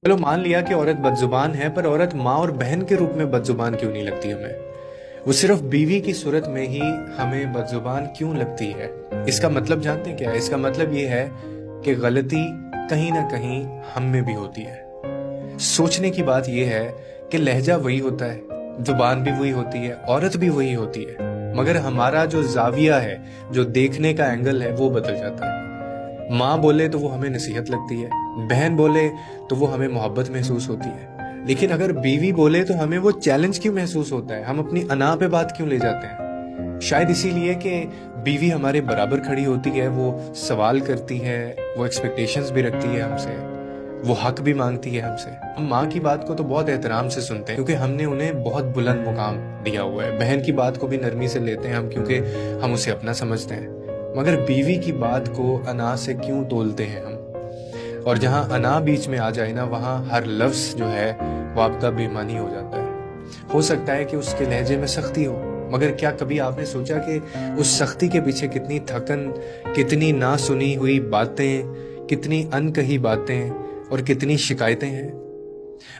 चलो मान लिया कि औरत बदजुबान है, पर औरत माँ और बहन के रूप में बदजुबान क्यों नहीं लगती हमें? वो सिर्फ बीवी की सूरत में ही हमें बदजुबान क्यों लगती है? इसका मतलब जानते हैं क्या है? इसका मतलब ये है कि गलती कहीं ना कहीं हम में भी होती है। सोचने की बात यह है कि लहजा वही होता है, जुबान भी वही होती है, औरत भी वही होती है, मगर हमारा जो जाविया है, जो देखने का एंगल है, वो बदल जाता है। माँ बोले तो वो हमें नसीहत लगती है, बहन बोले तो वो हमें मोहब्बत महसूस होती है, लेकिन अगर बीवी बोले तो हमें वो चैलेंज क्यों महसूस होता है? हम अपनी अना पे बात क्यों ले जाते हैं? शायद इसीलिए कि बीवी हमारे बराबर खड़ी होती है, वो सवाल करती है, वो एक्सपेक्टेशंस भी रखती है हमसे, वो हक भी मांगती है हमसे। हम माँ की बात को तो बहुत एहतराम से सुनते हैं क्योंकि हमने उन्हें बहुत बुलंद मुकाम दिया हुआ है। बहन की बात को भी नरमी से लेते हैं हम क्योंकि हम उसे अपना समझते हैं, मगर बीवी की बात को अना से क्यों तोलते हैं हम? और जहाँ अना बीच में आ जाए ना, वहाँ हर लफ्ज जो है वो आपका बेईमानी हो जाता है। हो सकता है कि उसके लहजे में सख्ती हो, मगर क्या कभी आपने सोचा कि उस सख्ती के पीछे कितनी थकन, कितनी ना सुनी हुई बातें, कितनी अनकही बातें और कितनी शिकायतें हैं?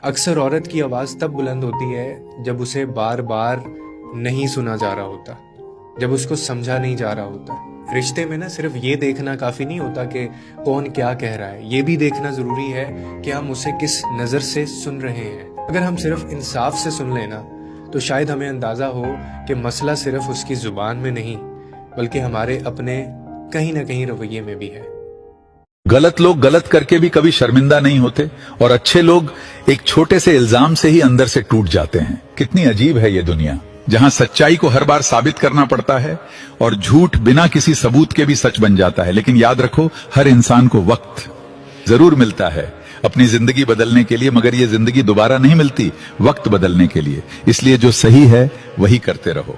अक्सर औरत की आवाज़ तब बुलंद होती है जब उसे बार बार नहीं सुना जा रहा होता, जब उसको समझा नहीं जा रहा होता। रिश्ते में ना सिर्फ ये देखना काफ़ी नहीं होता कि कौन क्या कह रहा है, ये भी देखना ज़रूरी है कि हम उसे किस नज़र से सुन रहे हैं। अगर हम सिर्फ इंसाफ से सुन लेना तो शायद हमें अंदाज़ा हो कि मसला सिर्फ उसकी ज़ुबान में नहीं बल्कि हमारे अपने कहीं ना कहीं रवैये में भी है। गलत लोग गलत करके भी कभी शर्मिंदा नहीं होते और अच्छे लोग एक छोटे से इल्जाम से ही अंदर से टूट जाते हैं। कितनी अजीब है ये दुनिया, जहां सच्चाई को हर बार साबित करना पड़ता है और झूठ बिना किसी सबूत के भी सच बन जाता है। लेकिन याद रखो, हर इंसान को वक्त जरूर मिलता है अपनी जिंदगी बदलने के लिए, मगर ये जिंदगी दोबारा नहीं मिलती वक्त बदलने के लिए। इसलिए जो सही है वही करते रहो।